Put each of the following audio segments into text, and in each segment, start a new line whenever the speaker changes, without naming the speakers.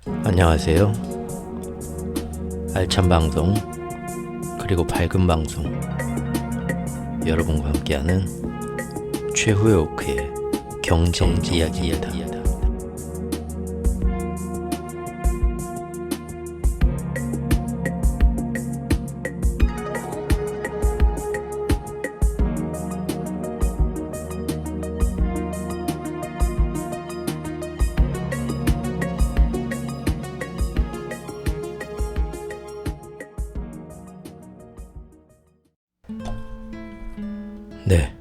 안녕하세요. 알찬 방송 그리고 밝은 방송 여러분과 함께하는 최후의 오크의 경제 이야기입니다. 네,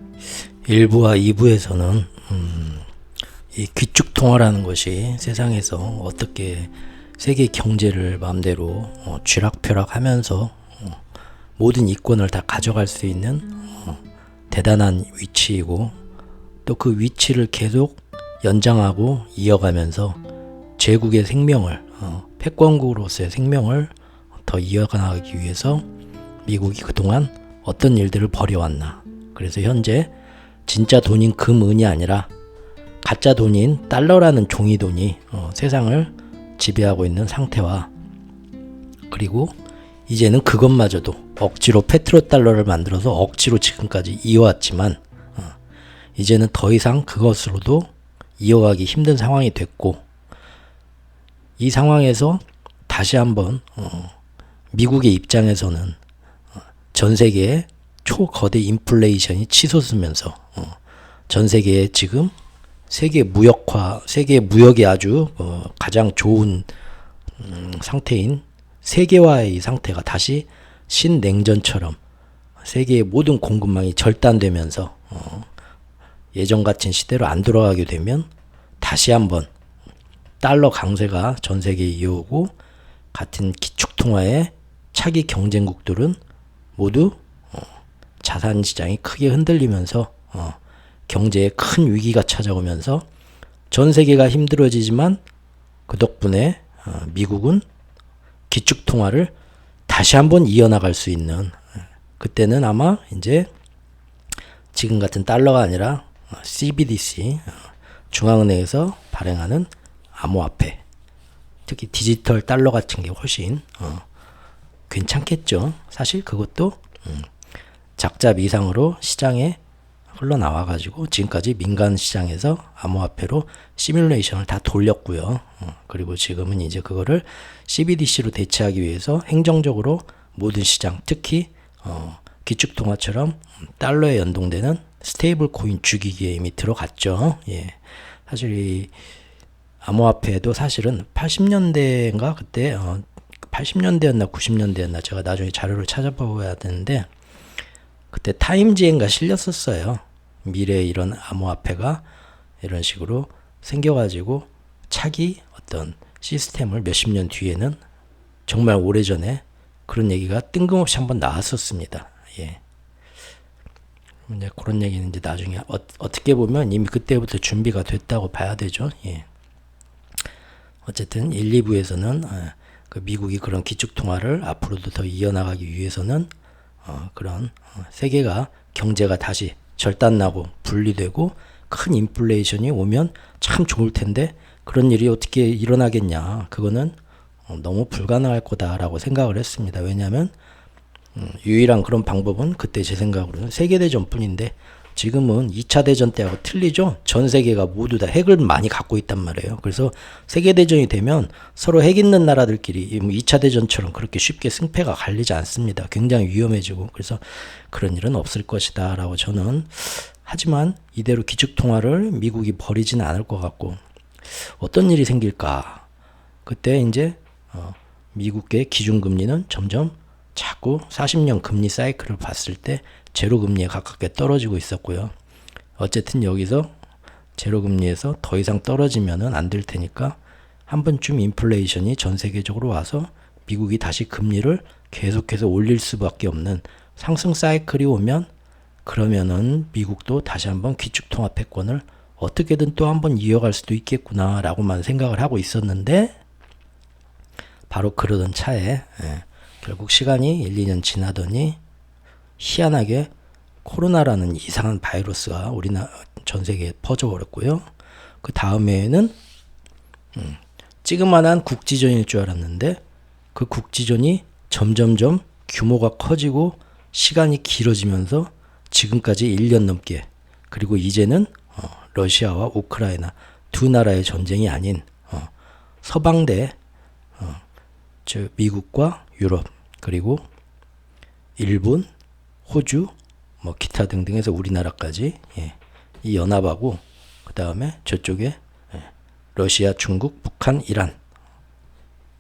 1부와 2부에서는 이 귀축통화라는 것이 세상에서 어떻게 세계 경제를 마음대로 쥐락펴락하면서 모든 이권을 다 가져갈 수 있는 대단한 위치이고, 또 그 위치를 계속 연장하고 이어가면서 제국의 생명을 패권국으로서의 생명을 더 이어가기 위해서 미국이 그동안 어떤 일들을 벌여왔나. 그래서 현재 진짜 돈인 금은이 아니라 가짜 돈인 달러라는 종이돈이 세상을 지배하고 있는 상태와, 그리고 이제는 그것마저도 억지로 페트로달러를 만들어서 억지로 지금까지 이어왔지만 이제는 더 이상 그것으로도 이어가기 힘든 상황이 됐고, 이 상황에서 다시 한번 미국의 입장에서는 전 세계에 초거대 인플레이션이 치솟으면서 전 세계에 지금 세계 무역이 아주 가장 좋은 상태인 세계화의 상태가 다시 신냉전처럼 세계의 모든 공급망이 절단되면서 예전 같은 시대로 안 돌아가게 되면 다시 한번 달러 강세가 전 세계에 이어오고, 같은 기축통화의 차기 경쟁국들은 모두 자산 시장이 크게 흔들리면서 경제에 큰 위기가 찾아오면서 전 세계가 힘들어지지만, 그 덕분에 미국은 기축통화를 다시 한번 이어나갈 수 있는, 그때는 아마 이제 지금 같은 달러가 아니라 CBDC 중앙은행에서 발행하는 암호화폐, 특히 디지털 달러 같은 게 훨씬 괜찮겠죠. 사실 그것도 작자 미상으로 시장에 흘러나와가지고 지금까지 민간 시장에서 암호화폐로 시뮬레이션을 다 돌렸고요. 그리고 지금은 이제 그거를 CBDC로 대체하기 위해서 행정적으로 모든 시장, 특히 기축통화처럼 달러에 연동되는 스테이블 코인 주기기에 이미 들어갔죠. 예. 사실 이 암호화폐도 사실은 80년대인가 그때 80년대였나 90년대였나 제가 나중에 자료를 찾아봐야 되는데, 그때 타임지엔가 실렸었어요. 미래에 이런 암호화폐가 이런 식으로 생겨가지고 차기 어떤 시스템을 몇십 년 뒤에는, 정말 오래전에 그런 얘기가 뜬금없이 한번 나왔었습니다. 예. 이제 그런 얘기는 이제 나중에 어떻게 보면 이미 그때부터 준비가 됐다고 봐야 되죠. 예. 어쨌든 1, 2부에서는 그 미국이 그런 기축통화를 앞으로도 더 이어나가기 위해서는 그런 세계가 경제가 다시 절단나고 분리되고 큰 인플레이션이 오면 참 좋을 텐데, 그런 일이 어떻게 일어나겠냐. 그거는 너무 불가능할 거다라고 생각을 했습니다. 왜냐하면 유일한 그런 방법은 그때 제 생각으로는 세계대전뿐인데, 지금은 2차 대전 때하고 틀리죠. 전 세계가 모두 다 핵을 많이 갖고 있단 말이에요. 그래서 세계대전이 되면 서로 핵 있는 나라들끼리 2차 대전처럼 그렇게 쉽게 승패가 갈리지 않습니다. 굉장히 위험해지고, 그래서 그런 일은 없을 것이다 라고 저는, 하지만 이대로 기축통화를 미국이 버리지는 않을 것 같고, 어떤 일이 생길까. 그때 이제 미국의 기준금리는 점점 자꾸 40년 금리 사이클을 봤을 때 제로 금리에 가깝게 떨어지고 있었고요. 어쨌든 여기서 제로 금리에서 더 이상 떨어지면은 안 될 테니까 한 번쯤 인플레이션이 전 세계적으로 와서 미국이 다시 금리를 계속해서 올릴 수밖에 없는 상승 사이클이 오면, 그러면은 미국도 다시 한번 기축통화 패권을 어떻게든 또 한번 이어갈 수도 있겠구나 라고만 생각을 하고 있었는데, 바로 그러던 차에 결국 시간이 1, 2년 지나더니 희한하게 코로나라는 이상한 바이러스가 우리나라 전 세계에 퍼져버렸고요. 그 다음에는 찌그만한 국지전일 줄 알았는데 그 국지전이 점점점 규모가 커지고 시간이 길어지면서 지금까지 1년 넘게, 그리고 이제는 러시아와 우크라이나 두 나라의 전쟁이 아닌 서방대, 즉 미국과 유럽, 그리고 일본, 호주, 뭐 기타 등등해서 우리나라까지, 이 연합하고 그 다음에 저쪽에 러시아, 중국, 북한, 이란,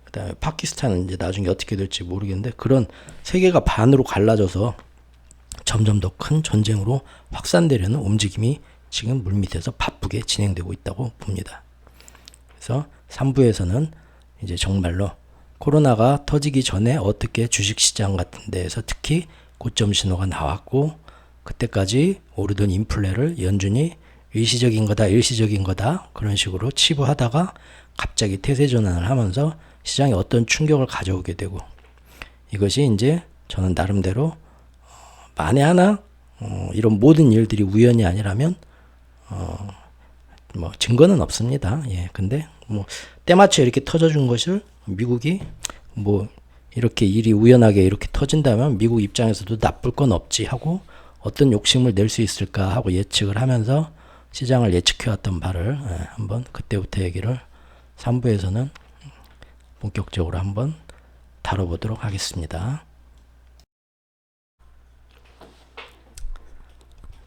그 다음에 파키스탄은 이제 나중에 어떻게 될지 모르겠는데, 그런 세계가 반으로 갈라져서 점점 더 큰 전쟁으로 확산되려는 움직임이 지금 물밑에서 바쁘게 진행되고 있다고 봅니다. 그래서 3부에서는 이제 정말로 코로나가 터지기 전에 어떻게 주식시장 같은 데에서 특히 고점 신호가 나왔고, 그때까지 오르던 인플레를 연준이 일시적인 거다, 일시적인 거다, 그런 식으로 치부하다가 갑자기 태세 전환을 하면서 시장에 어떤 충격을 가져오게 되고, 이것이 이제 저는 나름대로 만에 하나 이런 모든 일들이 우연이 아니라면 뭐 증거는 없습니다. 근데 뭐 때마쳐 이렇게 터져준 것을 미국이 뭐 이렇게 일이 우연하게 이렇게 터진다면 미국 입장에서도 나쁠 건 없지 하고 어떤 욕심을 낼 수 있을까 하고 예측을 하면서 시장을 예측해왔던 바를 한번 그때부터 얘기를 3부에서는 본격적으로 한번 다뤄보도록 하겠습니다.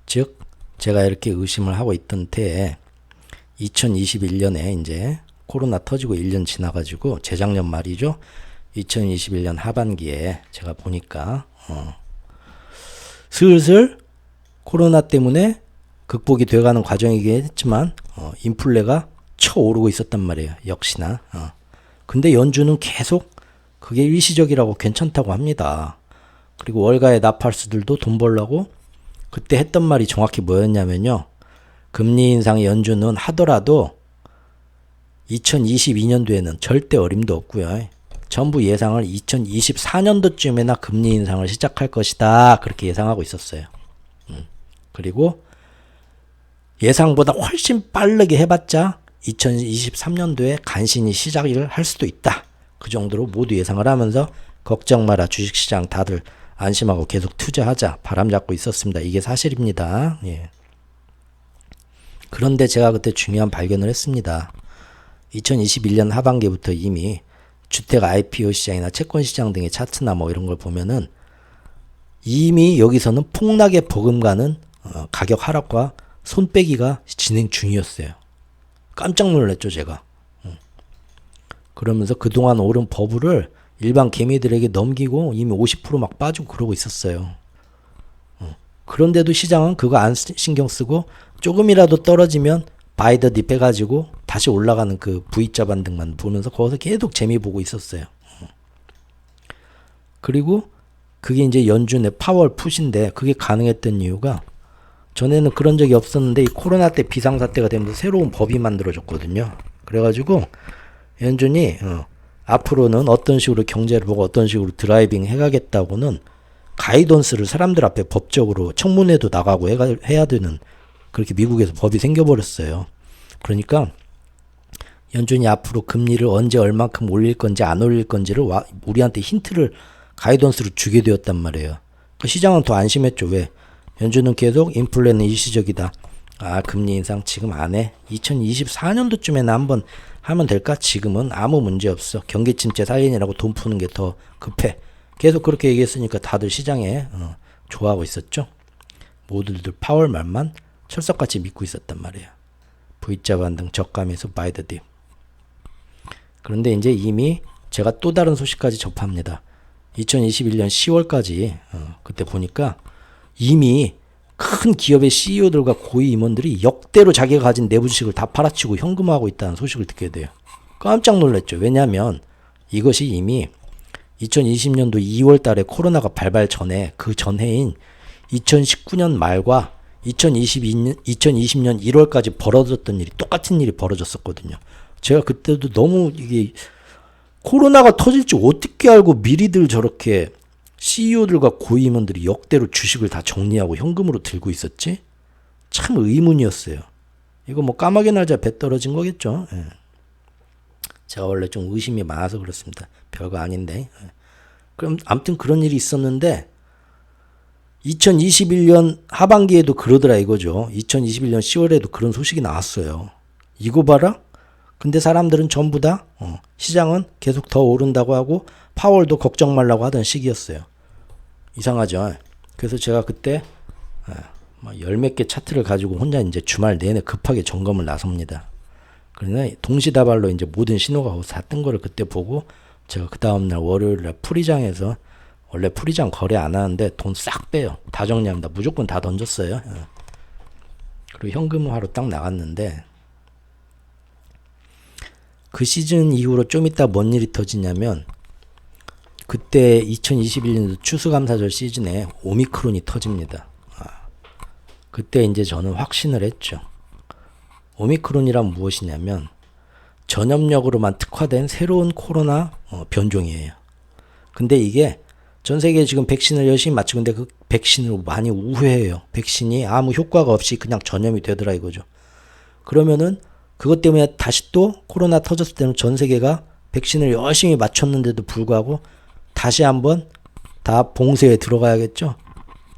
즉 제가 이렇게 의심을 하고 있던 때에 2021년에 이제 코로나 터지고 1년 지나가지고 재작년 말이죠. 2021년 하반기에 제가 보니까 슬슬 코로나 때문에 극복이 돼가는 과정이긴 했지만 인플레가 쳐오르고 있었단 말이에요. 역시나. 근데 연준은 계속 그게 일시적이라고 괜찮다고 합니다. 그리고 월가의 나팔수들도 돈 벌려고 그때 했던 말이 정확히 뭐였냐면요. 금리 인상 연준은 하더라도 2022년도에는 절대 어림도 없고요. 전부 예상을 2024년도쯤에나 금리 인상을 시작할 것이다. 그렇게 예상하고 있었어요. 그리고 예상보다 훨씬 빠르게 해봤자 2023년도에 간신히 시작을 할 수도 있다. 그 정도로 모두 예상을 하면서 걱정 마라, 주식시장 다들 안심하고 계속 투자하자 바람 잡고 있었습니다. 이게 사실입니다. 그런데 제가 그때 중요한 발견을 했습니다. 2021년 하반기부터 이미 주택 IPO 시장이나 채권 시장 등의 차트나 뭐 이런 걸 보면은 이미 여기서는 폭락의 버금가는 가격 하락과 손빼기가 진행 중이었어요. 깜짝 놀랐죠, 제가. 그러면서 그동안 오른 버블을 일반 개미들에게 넘기고 이미 50%막 빠지고 그러고 있었어요. 그런데도 시장은 그거 안 신경 쓰고 조금이라도 떨어지면 바이 더 딥 해가지고 다시 올라가는 그 V자 반등만 보면서 거기서 계속 재미 보고 있었어요. 그리고 그게 이제 연준의 파월 푸시인데 그게 가능했던 이유가 전에는 그런 적이 없었는데 이 코로나 때 비상사태가 되면서 새로운 법이 만들어졌거든요. 그래가지고 연준이 앞으로는 어떤 식으로 경제를 보고 어떤 식으로 드라이빙 해가겠다고는 가이던스를 사람들 앞에 법적으로 청문회도 나가고 해야 되는 그렇게 미국에서 법이 생겨버렸어요. 그러니까 연준이 앞으로 금리를 언제 얼만큼 올릴 건지 안 올릴 건지를 우리한테 힌트를 가이던스로 주게 되었단 말이에요. 그 시장은 더 안심했죠. 왜? 연준은 계속 인플레는 일시적이다. 금리 인상 지금 안 해. 2024년도쯤에는 한번 하면 될까? 지금은 아무 문제 없어. 경기 침체 살리느라고 돈 푸는 게 더 급해. 계속 그렇게 얘기했으니까 다들 시장에 좋아하고 있었죠. 모두들 파월 말만 철석같이 믿고 있었단 말이에요. V자 반등 저감에서 바이 더 딥. 그런데 이제 이미 제가 또 다른 소식까지 접합니다. 2021년 10월까지 그때 보니까 이미 큰 기업의 CEO들과 고위 임원들이 역대로 자기가 가진 내부 주식을 다 팔아치고 현금화하고 있다는 소식을 듣게 돼요. 깜짝 놀랐죠. 왜냐하면 이것이 이미 2020년도 2월 달에 코로나가 발발 전에 그 전해인 2019년 말과 2020년 1월까지 벌어졌던 일이 똑같은 일이 벌어졌었거든요. 제가 그때도 너무 이게 코로나가 터질지 어떻게 알고 미리들 저렇게 CEO들과 고위임원들이 역대로 주식을 다 정리하고 현금으로 들고 있었지? 참 의문이었어요. 이거 뭐 까마귀 날자 배 떨어진 거겠죠. 제가 원래 좀 의심이 많아서 그렇습니다. 별거 아닌데. 그럼 아무튼 그런 일이 있었는데 2021년 하반기에도 그러더라 이거죠. 2021년 10월에도 그런 소식이 나왔어요. 이거 봐라. 근데 사람들은 전부 다 시장은 계속 더 오른다고 하고 파월도 걱정 말라고 하던 시기였어요. 이상하죠. 그래서 제가 그때 열 몇 개 차트를 가지고 혼자 이제 주말 내내 급하게 점검을 나섭니다. 그러나 동시다발로 이제 모든 신호가 다 뜬 거를 그때 보고 제가 그 다음날 월요일날 풀이장에서 원래 풀이장 거래 안 하는데 돈 싹 빼요. 다 정리합니다. 무조건 다 던졌어요. 그리고 현금화로 딱 나갔는데 그 시즌 이후로 좀 이따 뭔 일이 터지냐면 그때 2021년도 추수감사절 시즌에 오미크론이 터집니다. 그때 이제 저는 확신을 했죠. 오미크론이란 무엇이냐면 전염력으로만 특화된 새로운 코로나 변종이에요. 근데 이게 전 세계에 지금 백신을 열심히 맞추고 있는데 그 백신을 많이 우회해요. 백신이 아무 효과가 없이 그냥 전염이 되더라 이거죠. 그러면은 그것 때문에 다시 또 코로나 터졌을 때는 전 세계가 백신을 열심히 맞췄는데도 불구하고 다시 한번 다 봉쇄에 들어가야겠죠.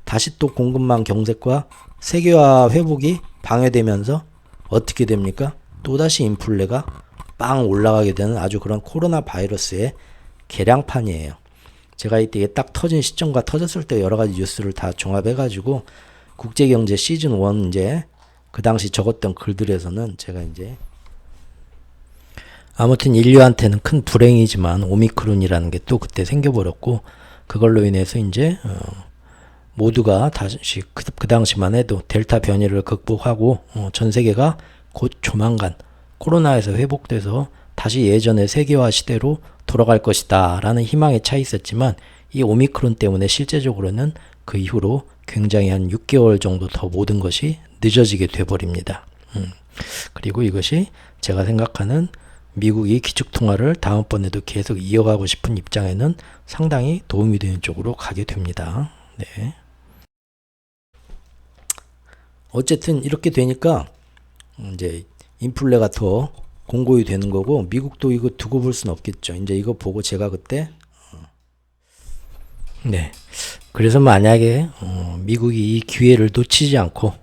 다시 또 공급망 경색과 세계화 회복이 방해되면서 어떻게 됩니까? 또다시 인플레가 빵 올라가게 되는 아주 그런 코로나 바이러스의 개량판이에요. 제가 이때 딱 터진 시점과 터졌을 때 여러 가지 뉴스를 다 종합해가지고 국제경제 시즌 1 이제 그 당시 적었던 글들에서는 제가 이제 아무튼 인류한테는 큰 불행이지만 오미크론이라는 게 또 그때 생겨버렸고 그걸로 인해서 이제 모두가 다시 그 당시만 해도 델타 변이를 극복하고 전 세계가 곧 조만간 코로나에서 회복돼서 다시 예전의 세계화 시대로 돌아갈 것이다 라는 희망에 차 있었지만 이 오미크론 때문에 실제적으로는 그 이후로 굉장히 한 6개월 정도 더 모든 것이 늦어지게 돼버립니다. 그리고 이것이 제가 생각하는 미국이 기축통화를 다음번에도 계속 이어가고 싶은 입장에는 상당히 도움이 되는 쪽으로 가게 됩니다. 네. 어쨌든 이렇게 되니까 이제 인플레가 더 공고히 되는 거고 미국도 이거 두고 볼 수는 없겠죠. 이제 이거 보고 제가 그때 네. 그래서 만약에 미국이 이 기회를 놓치지 않고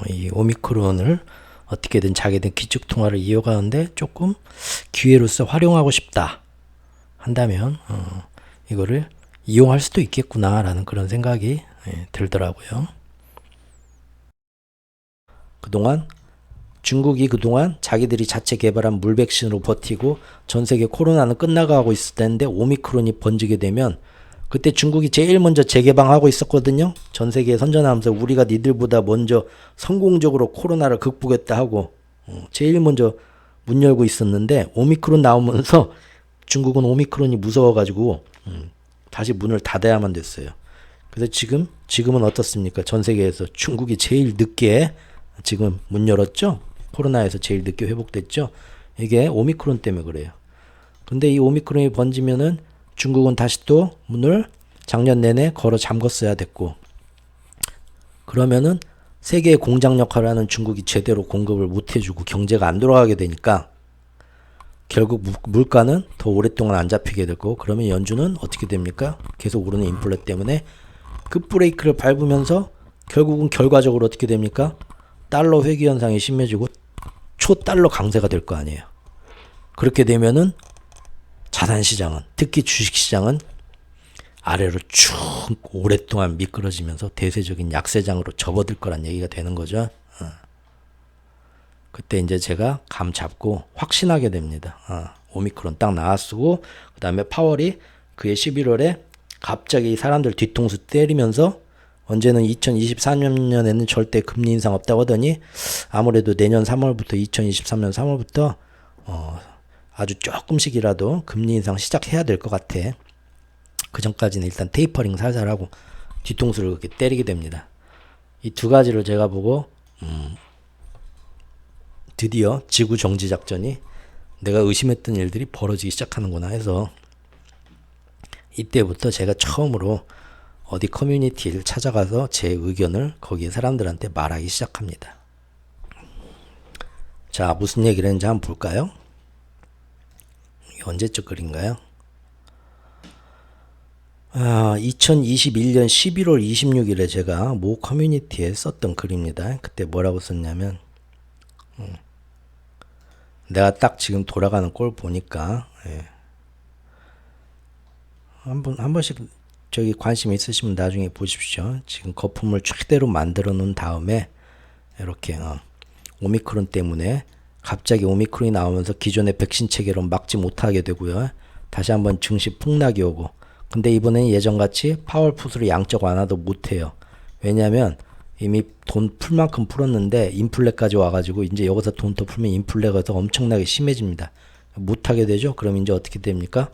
이 오미크론을 어떻게든 자기들 기축통화를 이어가는데 조금 기회로서 활용하고 싶다 한다면 이거를 이용할 수도 있겠구나라는 그런 생각이 들더라고요. 중국이 그동안 자기들이 자체 개발한 물백신으로 버티고 전 세계 코로나는 끝나가고 있을 때인데 오미크론이 번지게 되면 그때 중국이 제일 먼저 재개방하고 있었거든요. 전 세계에 선전하면서 우리가 니들보다 먼저 성공적으로 코로나를 극복했다 하고 제일 먼저 문 열고 있었는데 오미크론 나오면서 중국은 오미크론이 무서워가지고 다시 문을 닫아야만 됐어요. 그래서 지금은 어떻습니까? 전 세계에서 중국이 제일 늦게 지금 문 열었죠? 코로나에서 제일 늦게 회복됐죠? 이게 오미크론 때문에 그래요. 근데 이 오미크론이 번지면은 중국은 다시 또 문을 작년 내내 걸어 잠궜어야 됐고 그러면은 세계의 공장 역할을 하는 중국이 제대로 공급을 못 해주고 경제가 안 돌아가게 되니까 결국 물가는 더 오랫동안 안 잡히게 되고 그러면 연준은 어떻게 됩니까? 계속 오르는 인플레 때문에 급브레이크를 밟으면서 결국은 결과적으로 어떻게 됩니까? 달러 회귀 현상이 심해지고 초달러 강세가 될 거 아니에요. 그렇게 되면은 자산시장은 특히 주식시장은 아래로 쭉 오랫동안 미끄러지면서 대세적인 약세장으로 접어들 거란 얘기가 되는 거죠. 그때 이제 제가 감 잡고 확신하게 됩니다. 오미크론 딱 나왔고 그 다음에 파월이 그해 11월에 갑자기 사람들 뒤통수 때리면서 언제는 2024년에는 절대 금리 인상 없다고 하더니 아무래도 내년 3월부터 2023년 3월부터 아주 조금씩이라도 금리 인상 시작해야 될 것 같아. 그 전까지는 일단 테이퍼링 살살 하고 뒤통수를 그렇게 때리게 됩니다. 이 두 가지를 제가 보고 드디어 지구 정지 작전이 내가 의심했던 일들이 벌어지기 시작하는구나 해서 이때부터 제가 처음으로 어디 커뮤니티를 찾아가서 제 의견을 거기에 사람들한테 말하기 시작합니다. 자, 무슨 얘기를 했는지 한번 볼까요? 언제적 글인가요? 2021년 11월 26일에 제가 모 커뮤니티에 썼던 글입니다. 그때 뭐라고 썼냐면, 내가 딱 지금 돌아가는 꼴 보니까, 한 번씩 저기 관심 있으시면 나중에 보십시오. 지금 거품을 최대로 만들어 놓은 다음에, 이렇게, 오미크론 때문에 갑자기 오미크론이 나오면서 기존의 백신 체계로 막지 못하게 되고요. 다시 한번 증시 폭락이 오고, 근데 이번에는 예전같이 파월풋으로 양적 완화도 못해요. 왜냐하면 이미 돈 풀 만큼 풀었는데 인플레까지 와가지고 이제 여기서 돈 더 풀면 인플레가 더 엄청나게 심해집니다. 못하게 되죠. 그럼 이제 어떻게 됩니까?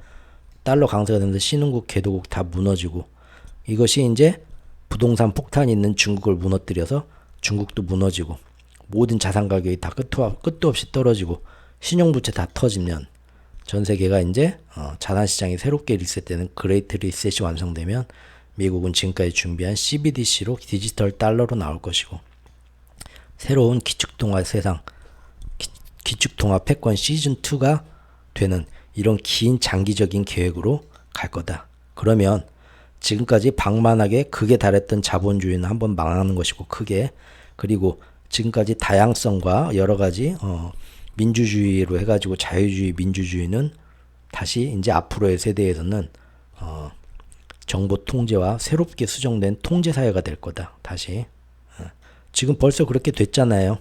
달러 강세가 되면서 신흥국, 개도국 다 무너지고, 이것이 이제 부동산 폭탄이 있는 중국을 무너뜨려서 중국도 무너지고, 모든 자산 가격이 다 끝도 없이 떨어지고, 신용부채 다 터지면 전 세계가 이제 자산시장이 새롭게 리셋되는 그레이트 리셋이 완성되면 미국은 지금까지 준비한 CBDC로 디지털 달러로 나올 것이고, 새로운 기축통화 세상, 기축통화 패권 시즌2가 되는 이런 긴 장기적인 계획으로 갈 거다. 그러면 지금까지 방만하게 극에 달했던 자본주의는 한번 망하는 것이고, 크게. 그리고 지금까지 다양성과 여러 가지 민주주의로 해가지고 자유주의, 민주주의는 다시 이제 앞으로의 세대에서는 정보 통제와 새롭게 수정된 통제 사회가 될 거다. 다시. 지금 벌써 그렇게 됐잖아요.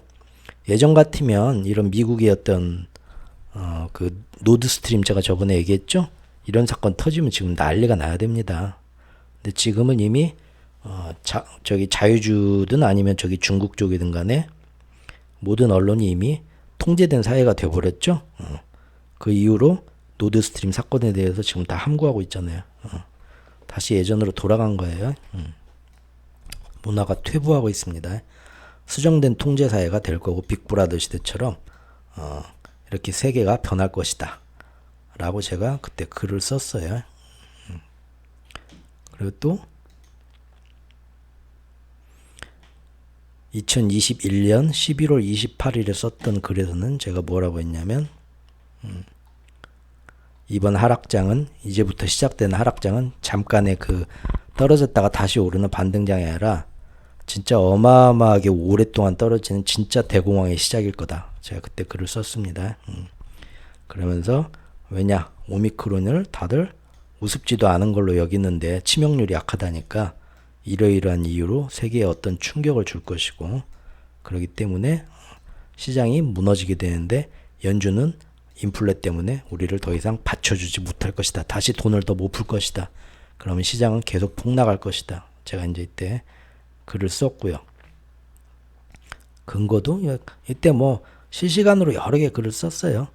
예전 같으면 이런 미국의 어떤 그 노드스트림 제가 저번에 얘기했죠. 이런 사건 터지면 지금 난리가 나야 됩니다. 근데 지금은 이미 저기 자유주든 아니면 저기 중국 쪽이든 간에 모든 언론이 이미 통제된 사회가 되어버렸죠. 그 이후로 노드스트림 사건에 대해서 지금 다 함구하고 있잖아요. 다시 예전으로 돌아간 거예요. 문화가 퇴보하고 있습니다. 수정된 통제 사회가 될 거고, 빅브라더 시대처럼 이렇게 세계가 변할 것이다 라고 제가 그때 글을 썼어요. 그리고 또 2021년 11월 28일에 썼던 글에서는 제가 뭐라고 했냐면, 이번 하락장은, 이제부터 시작되는 하락장은 잠깐의 그 떨어졌다가 다시 오르는 반등장이 아니라 진짜 어마어마하게 오랫동안 떨어지는 진짜 대공황의 시작일 거다. 제가 그때 글을 썼습니다. 그러면서, 왜냐, 오미크론을 다들 우습지도 않은 걸로 여기는데 치명률이 약하다니까 이러이러한 이유로 세계에 어떤 충격을 줄 것이고, 그렇기 때문에 시장이 무너지게 되는데 연준은 인플레 때문에 우리를 더 이상 받쳐주지 못할 것이다. 다시 돈을 더 못 풀 것이다. 그러면 시장은 계속 폭락할 것이다. 제가 이제 이때 글을 썼고요. 근거도 이때 뭐 실시간으로 여러 개 글을 썼어요.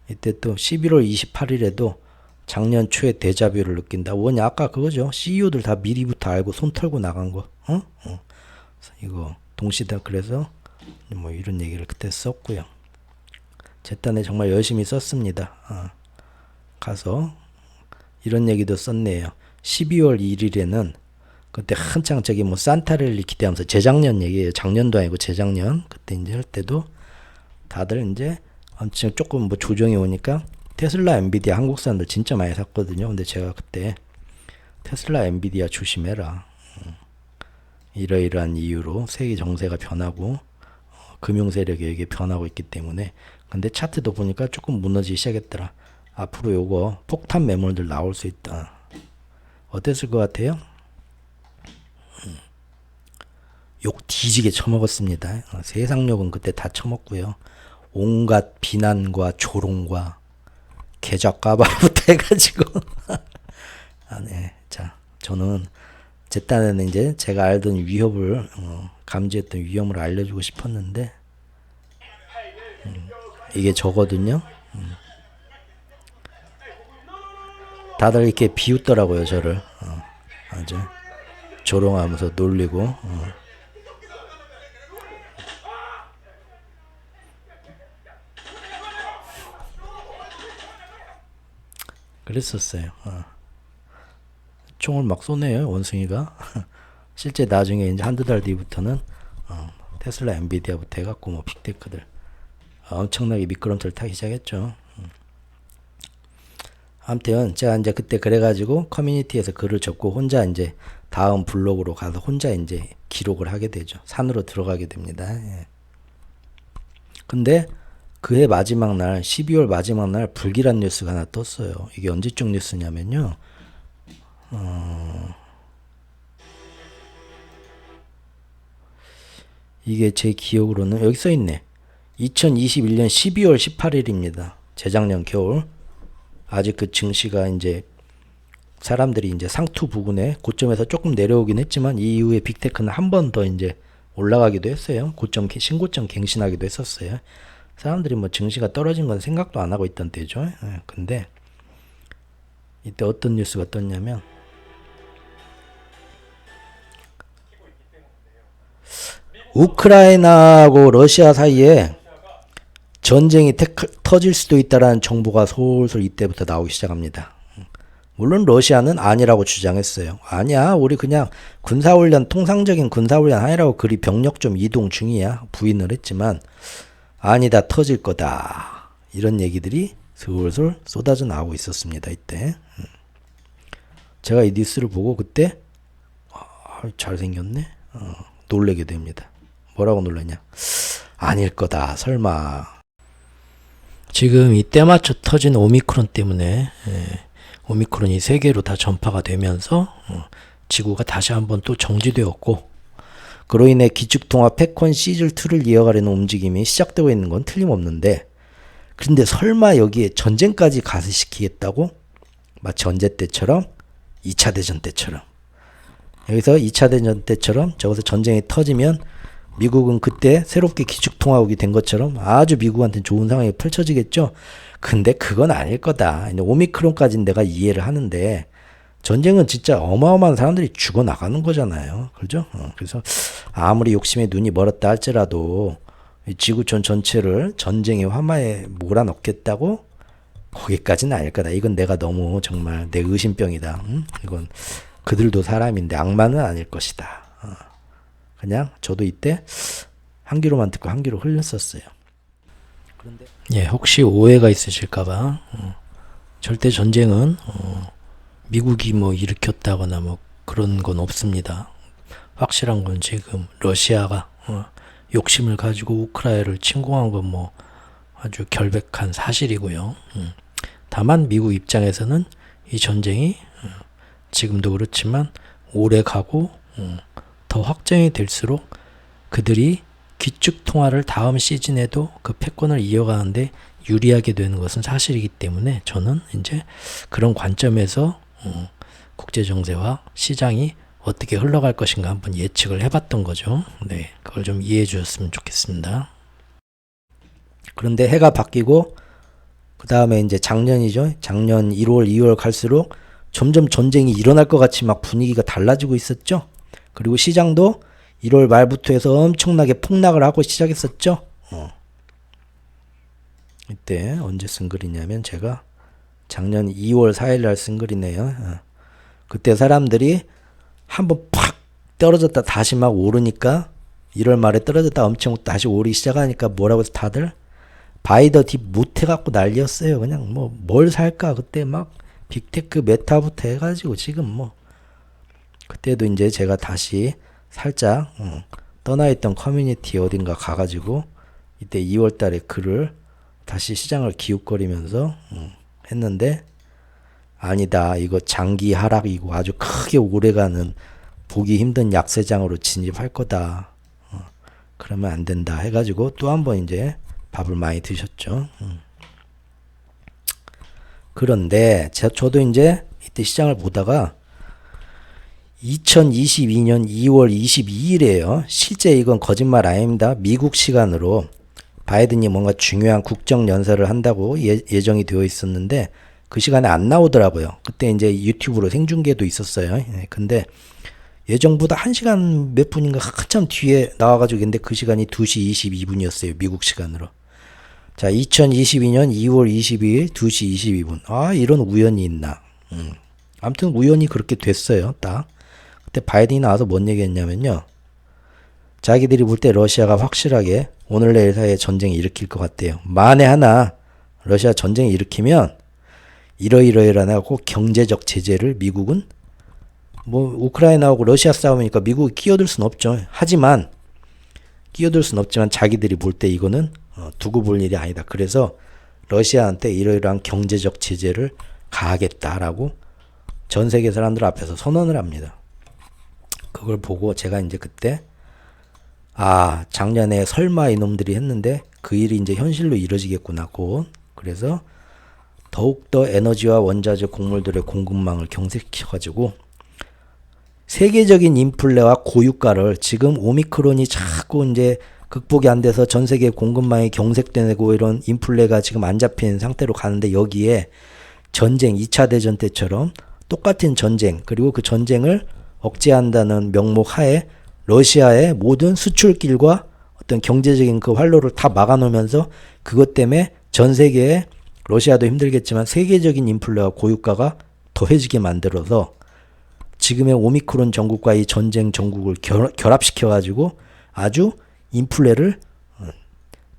이때 또 11월 28일에도 작년 초에 데자뷰를 느낀다. 뭐냐, 아까 그거죠. CEO들 다 미리부터 알고 손 털고 나간 거. 이거 동시다. 그래서 뭐 이런 얘기를 그때 썼고요. 제 딴에 정말 열심히 썼습니다. 가서 이런 얘기도 썼네요. 12월 1일에는 그때 한창 저기 뭐 산타랠리 기대하면서, 재작년 얘기예요. 작년도 아니고 재작년. 그때 이제 할 때도 다들 이제 엄청 조금 뭐 조정이 오니까 테슬라, 엔비디아 한국 사람들 진짜 많이 샀거든요. 근데 제가 그때 테슬라, 엔비디아 조심해라. 이러이러한 이유로 세계 정세가 변하고 금융 세력이 이게 변하고 있기 때문에. 근데 차트도 보니까 조금 무너지기 시작했더라. 앞으로 요거 폭탄 매물들 나올 수 있다. 어땠을 것 같아요? 욕 뒤지게 처먹었습니다. 세상 욕은 그때 다 처먹고요. 온갖 비난과 조롱과 계좌 까발부터 해가지고 네. 자, 저는 제 딴에는 이제 제가 알던 위협을 감지했던 위험을 알려주고 싶었는데 이게 저거든요. 다들 이렇게 비웃더라고요, 저를. 아주 조롱하면서 놀리고. 그랬었어요. 총을 막 쏘네요, 원숭이가. 실제 나중에 이제 한두 달 뒤부터는 테슬라, 엔비디아부터 해갖고 뭐 빅테크들 엄청나게 미끄럼틀 타기 시작했죠. 아무튼 제가 이제 그때 그래가지고 커뮤니티에서 글을 적고 혼자 이제 다음 블로그로 가서 혼자 이제 기록을 하게 되죠. 산으로 들어가게 됩니다. 예. 근데 그해 마지막 날 12월 마지막 날 불길한 뉴스가 하나 떴어요. 이게 언제적 뉴스냐면요. 이게 제 기억으로는 여기 써있네. 2021년 12월 18일입니다. 재작년 겨울. 아직 그 증시가 이제 사람들이 이제 상투 부근에 고점에서 조금 내려오긴 했지만 이 이후에 빅테크는 한 번 더 이제 올라가기도 했어요. 고점 신고점 갱신하기도 했었어요. 사람들이 뭐 증시가 떨어진 건 생각도 안 하고 있던 때죠. 예, 근데 이때 어떤 뉴스가 떴냐면 우크라이나하고 러시아 사이에 전쟁이 터질 수도 있다라는 정보가 솔솔 이때부터 나오기 시작합니다. 물론 러시아는 아니라고 주장했어요. 아니야, 우리 그냥 군사훈련, 통상적인 군사훈련 아니라고 그리 병력 좀 이동 중이야. 부인을 했지만 아니다, 터질 거다. 이런 얘기들이 슬슬 쏟아져 나오고 있었습니다. 이때. 제가 이 뉴스를 보고 그때 잘생겼네. 놀라게 됩니다. 뭐라고 놀랐냐? 아닐 거다. 설마. 지금 이때 맞춰 터진 오미크론 때문에 오미크론이 세계로 다 전파가 되면서 지구가 다시 한번 또 정지되었고 그로 인해 기축통화 패권 시즌2를 이어가려는 움직임이 시작되고 있는 건 틀림없는데 그런데 설마 여기에 전쟁까지 가세시키겠다고? 마치 언제 때처럼 2차 대전 때처럼 여기서 2차 대전 때처럼 저기서 전쟁이 터지면 미국은 그때 새롭게 기축통화국이 된 것처럼 아주 미국한테는 좋은 상황이 펼쳐지겠죠. 근데 그건 아닐 거다. 오미크론까지는 내가 이해를 하는데 전쟁은 진짜 어마어마한 사람들이 죽어나가는 거잖아요. 그죠? 그래서 아무리 욕심에 눈이 멀었다 할지라도 지구촌 전체를 전쟁의 화마에 몰아넣겠다고? 거기까지는 아닐 거다. 이건 내가 너무 정말 내 의심병이다. 이건 그들도 사람인데 악마는 아닐 것이다. 그냥 저도 이때 한 귀로만 듣고 한 귀로 흘렸었어요. 그런데 예, 혹시 오해가 있으실까봐 절대 전쟁은 미국이 뭐 일으켰다거나 뭐 그런 건 없습니다. 확실한 건 지금 러시아가 욕심을 가지고 우크라이나를 침공한 건 뭐 아주 결백한 사실이고요. 다만 미국 입장에서는 이 전쟁이 지금도 그렇지만 오래 가고 더 확정이 될수록 그들이 기축통화를 다음 시즌에도 그 패권을 이어가는데 유리하게 되는 것은 사실이기 때문에 저는 이제 그런 관점에서 국제정세와 시장이 어떻게 흘러갈 것인가 한번 예측을 해봤던 거죠. 네, 그걸 좀 이해해 주셨으면 좋겠습니다. 그런데 해가 바뀌고 그 다음에 이제 작년이죠. 작년 1월, 2월 갈수록 점점 전쟁이 일어날 것 같이 막 분위기가 달라지고 있었죠. 그리고 시장도 1월 말부터 해서 엄청나게 폭락을 하고 시작했었죠. 이때 언제 쓴 글이냐면 제가 작년 2월 4일 날 쓴 글이네요. 그때 사람들이 한번 팍 떨어졌다 다시 막 오르니까 1월 말에 떨어졌다 엄청 다시 오르기 시작하니까 뭐라고 해서 다들 바이더 딥 못해갖고 난리였어요. 그냥 뭐 뭘 살까 그때 막 빅테크 메타부터 해가지고 지금 뭐 그때도 이제 제가 다시 살짝 떠나있던 커뮤니티 어딘가 가가지고 이때 2월 달에 글을 다시 시장을 기웃거리면서 했는데 아니다. 이거 장기 하락이고 아주 크게 오래가는 보기 힘든 약세장으로 진입할 거다. 그러면 안 된다 해가지고 또 한 번 이제 밥을 많이 드셨죠. 그런데 저도 이제 이때 시장을 보다가 2022년 2월 22일에요. 실제 이건 거짓말 아닙니다. 미국 시간으로 바이든이 뭔가 중요한 국정 연설을 한다고 예정이 되어 있었는데 그 시간에 안 나오더라고요. 그때 이제 유튜브로 생중계도 있었어요. 근데 예정보다 1시간 몇 분인가 한참 뒤에 나와가지고 근데 그 시간이 2시 22분이었어요. 미국 시간으로. 자, 2022년 2월 22일 2시 22분. 아, 이런 우연이 있나. 아무튼 우연히 그렇게 됐어요. 딱. 그때 바이든이 나와서 뭔 얘기했냐면요. 자기들이 볼 때 러시아가 확실하게 오늘 내일 사이에 전쟁이 일으킬 것 같대요. 만에 하나 러시아 전쟁이 일으키면 이러이러이러하고 경제적 제재를 미국은 뭐 우크라이나하고 러시아 싸움이니까 미국이 끼어들 수는 없죠. 하지만 끼어들 수는 없지만 자기들이 볼 때 이거는 두고 볼 일이 아니다. 그래서 러시아한테 이러이러한 경제적 제재를 가하겠다라고 전 세계 사람들 앞에서 선언을 합니다. 그걸 보고 제가 이제 그때 작년에 설마 이놈들이 했는데 그 일이 이제 현실로 이루어지겠구나 곧. 그래서 더욱더 에너지와 원자재 곡물들의 공급망을 경색시켜가지고 세계적인 인플레와 고유가를 지금 오미크론이 자꾸 이제 극복이 안 돼서 전 세계 공급망이 경색되고 이런 인플레가 지금 안 잡힌 상태로 가는데 여기에 전쟁, 2차 대전 때처럼 똑같은 전쟁, 그리고 그 전쟁을 억제한다는 명목 하에 러시아의 모든 수출길과 어떤 경제적인 그 활로를 다 막아놓으면서 그것 때문에 전 세계에 러시아도 힘들겠지만 세계적인 인플레와 고유가가 더해지게 만들어서 지금의 오미크론 전국과 이 전쟁 전국을 결합시켜가지고 아주 인플레를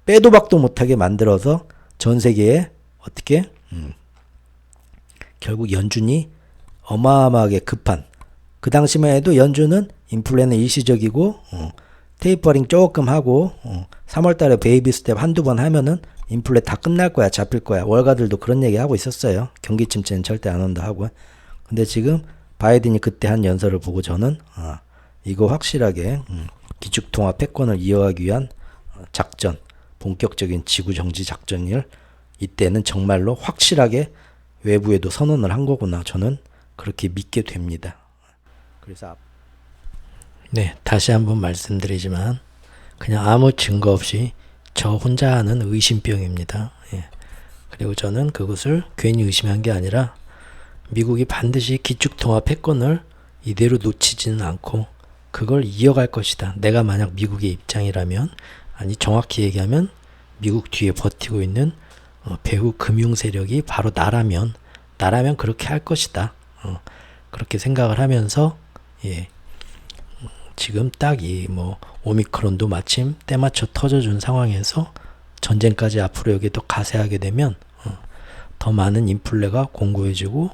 빼도 박도 못하게 만들어서 전 세계에 어떻게 결국 연준이 어마어마하게 급한 그 당시만 해도 연준은 인플레는 일시적이고 테이퍼링 조금 하고 3월 달에 베이비 스텝 한두 번 하면은 인플레 다 끝날 거야. 잡힐 거야. 월가들도 그런 얘기 하고 있었어요. 경기 침체는 절대 안 온다 하고. 근데 지금 바이든이 그때 한 연설을 보고 저는 이거 확실하게 기축통화 패권을 이어가기 위한 작전, 본격적인 지구정지 작전을 이때는 정말로 확실하게 외부에도 선언을 한 거구나. 저는 그렇게 믿게 됩니다. 그래서 네, 다시 한번 말씀드리지만 그냥 아무 증거 없이 저 혼자 하는 의심병입니다. 예. 그리고 저는 그것을 괜히 의심한 게 아니라 미국이 반드시 기축통화 패권을 이대로 놓치지는 않고 그걸 이어갈 것이다. 내가 만약 미국의 입장이라면, 아니 정확히 얘기하면 미국 뒤에 버티고 있는 배후 금융 세력이 바로 나라면 그렇게 할 것이다. 그렇게 생각을 하면서 지금 딱 이 오미크론도 마침 때맞춰 터져준 상황에서 전쟁까지 앞으로 여기 더 가세하게 되면 더 많은 인플레가 공고해지고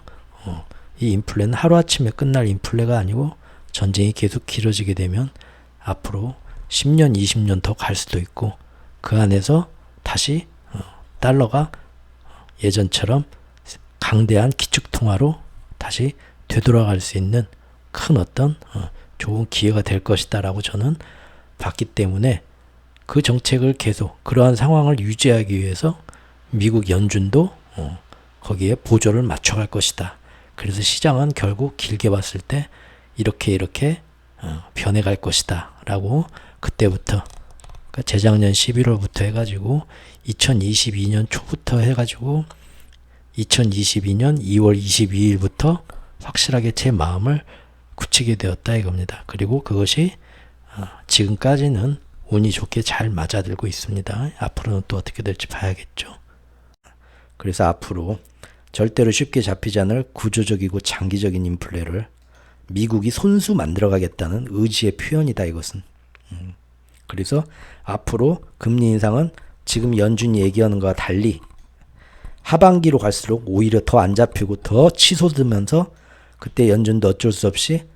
이 인플레는 하루아침에 끝날 인플레가 아니고 전쟁이 계속 길어지게 되면 앞으로 10년, 20년 더 갈 수도 있고 그 안에서 다시 달러가 예전처럼 강대한 기축통화로 다시 되돌아갈 수 있는 큰 어떤 좋은 기회가 될 것이다 라고 저는 봤기 때문에 그 정책을 계속 그러한 상황을 유지하기 위해서 미국 연준도 거기에 보조를 맞춰갈 것이다. 그래서 시장은 결국 길게 봤을 때 이렇게 변해갈 것이다 라고 그때부터 그러니까 재작년 11월부터 해가지고 2022년 초부터 해가지고 2022년 2월 22일부터 확실하게 제 마음을 굳히게 되었다 이겁니다. 그리고 그것이 지금까지는 운이 좋게 잘 맞아들고 있습니다. 앞으로는 또 어떻게 될지 봐야겠죠. 그래서 앞으로 절대로 쉽게 잡히지 않을 구조적이고 장기적인 인플레를 미국이 손수 만들어가겠다는 의지의 표현이다 이것은. 그래서 앞으로 금리 인상은 지금 연준이 얘기하는 것과 달리 하반기로 갈수록 오히려 더 안 잡히고 더 치솟으면서 그때 연준도 어쩔 수 없이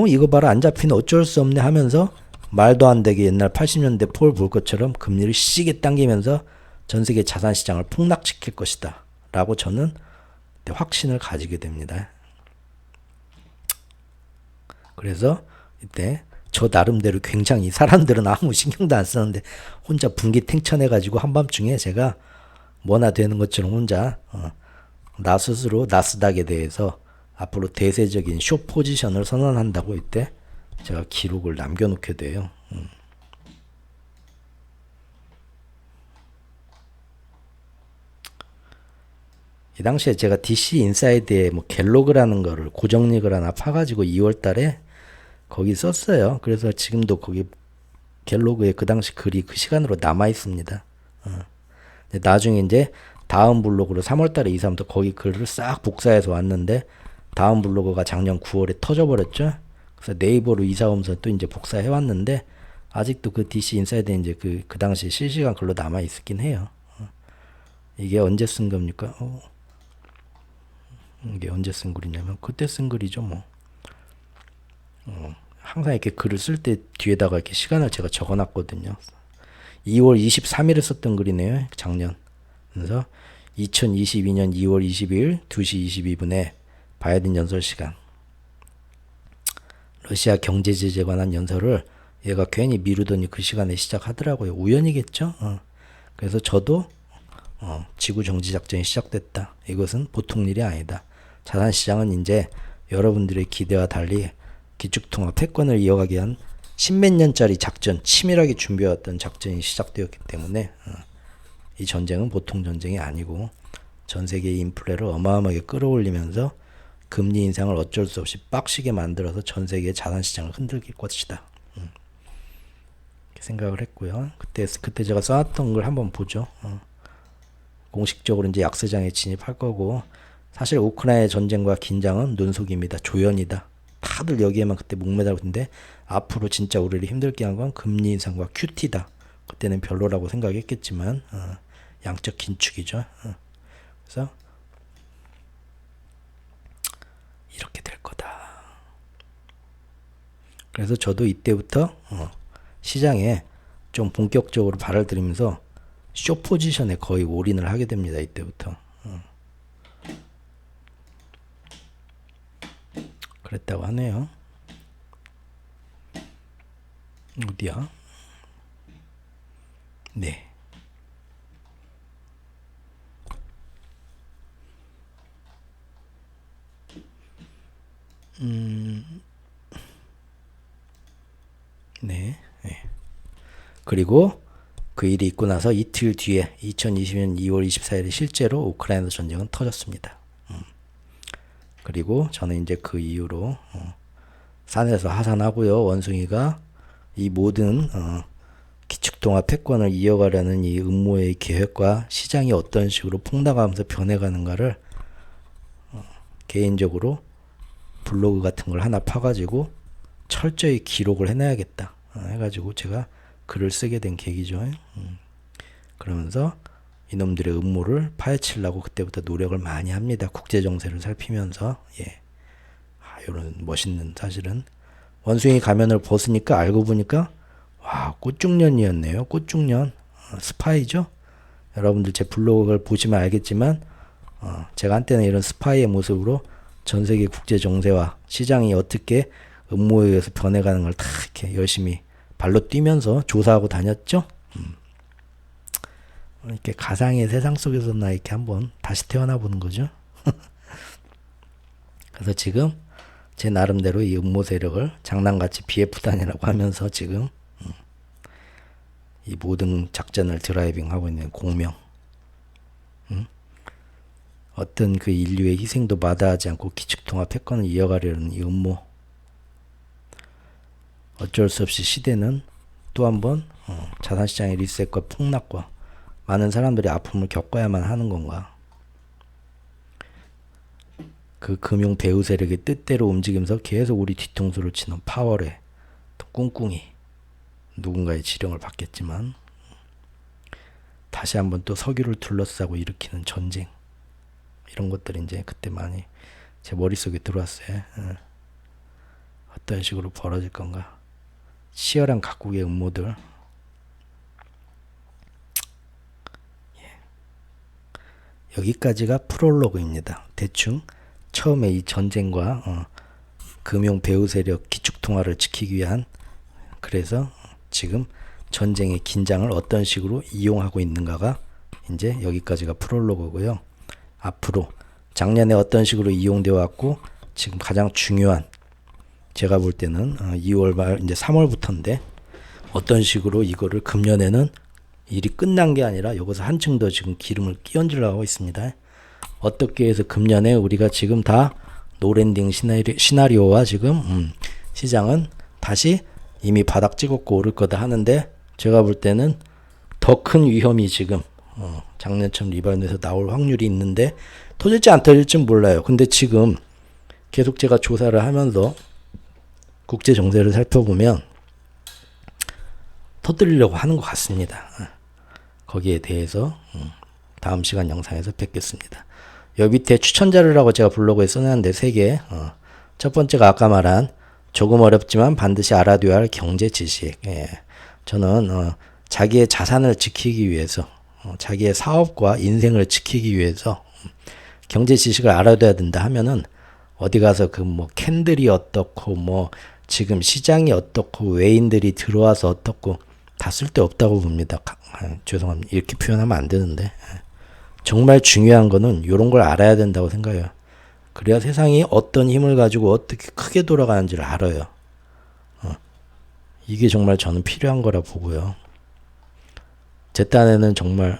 이거 봐라 안 잡히는 어쩔 수 없네 하면서 말도 안 되게 옛날 80년대 폴 볼것처럼 금리를 시게 당기면서 전 세계 자산시장을 폭락시킬 것이다 라고 저는 확신을 가지게 됩니다. 그래서 이때 저 나름대로 굉장히 사람들은 아무 신경도 안 쓰는데 혼자 분기탱천해가지고 한밤중에 제가 뭐나 되는 것처럼 혼자 나 스스로 나스닥에 대해서 앞으로 대세적인 숏 포지션을 선언한다고 이때 제가 기록을 남겨놓게 돼요. 이 당시에 제가 DC 인사이드에 갤로그라는 거를 고정릭을 하나 파가지고 2월 달에 거기 썼어요. 그래서 지금도 거기 갤로그에 그 당시 글이 그 시간으로 남아 있습니다. 나중에 이제 다음 블로그로 3월 달에 이사하면서 거기 글을 싹 복사해서 왔는데 다음 블로그가 작년 9월에 터져버렸죠. 그래서 네이버로 이사 오면서 또 이제 복사해 왔는데 아직도 그 DC 인사이드에 이제 그 당시 실시간 글로 남아 있긴 해요. 이게 언제 쓴 겁니까? 이게 언제 쓴 글이냐면 그때 쓴 글이죠 뭐. 항상 이렇게 글을 쓸 때 뒤에다가 이렇게 시간을 제가 적어놨거든요. 2월 23일에 썼던 글이네요. 작년. 그래서 2022년 2월 22일 2시 22분에 바이든 연설 시간. 러시아 경제 제재에 관한 연설을 얘가 괜히 미루더니 그 시간에 시작하더라고요. 우연이겠죠. 그래서 저도 지구 정지 작전이 시작됐다. 이것은 보통 일이 아니다. 자산시장은 이제 여러분들의 기대와 달리 기축통화 패권을 이어가기 위한 십몇 년짜리 작전, 치밀하게 준비해왔던 작전이 시작되었기 때문에 이 전쟁은 보통 전쟁이 아니고 전 세계의 인플레를 어마어마하게 끌어올리면서 금리 인상을 어쩔 수 없이 빡시게 만들어서 전 세계의 자산시장을 흔들릴 것이다. 생각을 했고요. 그때 제가 써놨던 걸 한번 보죠. 공식적으로 이제 약세장에 진입할 거고, 사실 우크라이나 전쟁과 긴장은 눈속임이다. 조연이다. 다들 여기에만 그때 목매달고 있는데 앞으로 진짜 우리를 힘들게 한 건 금리 인상과 QT다. 그때는 별로라고 생각했겠지만 양적 긴축이죠. 그래서 이렇게 될 거다. 그래서 저도 이때부터 시장에 좀 본격적으로 발을 들이면서 숏 포지션에 거의 올인을 하게 됩니다. 이때부터. 그랬다고 하네요. 어디야? 네. 네. 네. 그리고 그 일이 있고 나서 이틀 뒤에 2020년 2월 24일에 실제로 우크라이나 전쟁은 터졌습니다. 그리고 저는 이제 그 이후로 산에서 하산하고요. 원숭이가 이 모든 기축통화 패권을 이어가려는 이 음모의 계획과 시장이 어떤 식으로 폭락하면서 변해가는가를 개인적으로 블로그 같은 걸 하나 파가지고 철저히 기록을 해놔야겠다 해가지고 제가 글을 쓰게 된 계기죠. 그러면서 이놈들의 음모를 파헤치려고 그때부터 노력을 많이 합니다. 국제 정세를 살피면서. 이런 멋있는, 사실은 원숭이 가면을 벗으니까 알고 보니까 와, 꽃중년이었네요. 꽃중년. 스파이죠. 여러분들 제 블로그를 보시면 알겠지만 제가 한때는 이런 스파이의 모습으로 전 세계 국제 정세와 시장이 어떻게 음모에 의해서 변해가는 걸 다 이렇게 열심히 발로 뛰면서 조사하고 다녔죠. 이렇게 가상의 세상 속에서 나 이렇게 한번 다시 태어나 보는 거죠. 그래서 지금 제 나름대로 이 음모 세력을 장난같이 BF단이라고 하면서 지금 이 모든 작전을 드라이빙하고 있는 공명. 어떤 그 인류의 희생도 마다하지 않고 기축통화 패권을 이어가려는 이 음모. 어쩔 수 없이 시대는 또 한번 자산시장의 리셋과 폭락과 많은 사람들이 아픔을 겪어야만 하는 건가. 그 금융 배후 세력의 뜻대로 움직이면서 계속 우리 뒤통수를 치는 파월의 꿍꿍이 누군가의 지령을 받겠지만 다시 한번 또 석유를 둘러싸고 일으키는 전쟁, 이런 것들이 이제 그때 많이 제 머릿속에 들어왔어요. 어떤 식으로 벌어질 건가. 치열한 각국의 음모들. 여기까지가 프롤로그입니다. 대충 처음에 이 전쟁과 금융 배후 세력 기축통화를 지키기 위한, 그래서 지금 전쟁의 긴장을 어떤 식으로 이용하고 있는가가 이제 여기까지가 프롤로그고요. 앞으로 작년에 어떤 식으로 이용되어 왔고 지금 가장 중요한, 제가 볼 때는 2월 말 이제 3월부터인데 어떤 식으로 이거를 금년에는 일이 끝난 게 아니라 여기서 한층 더 지금 기름을 끼얹으려고 하고 있습니다. 어떻게 해서 금년에 우리가 지금 다 노랜딩 시나리오와 지금 시장은 다시 이미 바닥 찍었고 오를 거다 하는데, 제가 볼 때는 더 큰 위험이 지금 작년처럼 리바운드에서 나올 확률이 있는데 터질지 안 터질지 몰라요. 근데 지금 계속 제가 조사를 하면서 국제 정세를 살펴보면 터뜨리려고 하는 것 같습니다. 거기에 대해서 다음 시간 영상에서 뵙겠습니다. 여기 밑에 추천자료라고 제가 블로그에 써놨는데 3개. 첫 번째가 아까 말한 조금 어렵지만 반드시 알아둬야 할 경제 지식. 예. 저는 자기의 자산을 지키기 위해서, 자기의 사업과 인생을 지키기 위해서 경제 지식을 알아둬야 된다 하면은 어디 가서 그 뭐 캔들이 어떻고 뭐 지금 시장이 어떻고 외인들이 들어와서 어떻고 다 쓸데없다고 봅니다. 죄송합니다. 이렇게 표현하면 안 되는데 정말 중요한 거는 이런 걸 알아야 된다고 생각해요. 그래야 세상이 어떤 힘을 가지고 어떻게 크게 돌아가는지를 알아요. 이게 정말 저는 필요한 거라 보고요. 제 딴에는 정말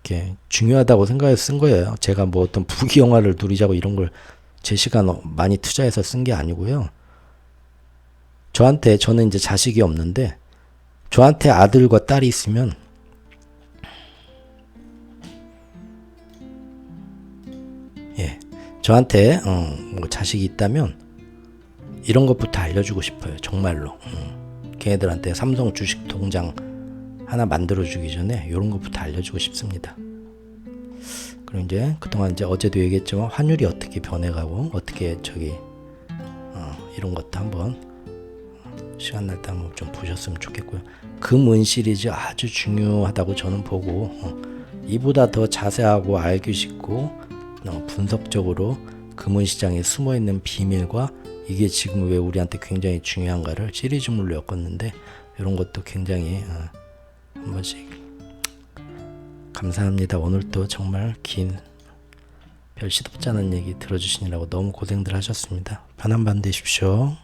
이렇게 중요하다고 생각해서 쓴 거예요. 제가 뭐 어떤 부귀영화를 누리자고 이런 걸 제 시간 많이 투자해서 쓴 게 아니고요. 저는 이제 자식이 없는데 저한테 아들과 딸이 있으면 저한테 뭐 자식이 있다면 이런 것부터 알려주고 싶어요. 정말로. 걔네들한테 삼성 주식 통장 하나 만들어주기 전에 이런 것부터 알려주고 싶습니다. 그리고 이제 그동안 이제 어제도 얘기했지만 환율이 어떻게 변해가고 어떻게 이런 것도 한번 시간 날 때 한번 좀 보셨으면 좋겠고요. 금은 시리즈 아주 중요하다고 저는 보고 이보다 더 자세하고 알기 쉽고 분석적으로 금은 시장에 숨어있는 비밀과 이게 지금 왜 우리한테 굉장히 중요한가를 시리즈물로 엮었는데 이런 것도 굉장히 한 번씩 감사합니다. 오늘도 정말 긴 별 시덥지 않은 얘기 들어주시느라고 너무 고생들 하셨습니다. 편한 밤 되십시오.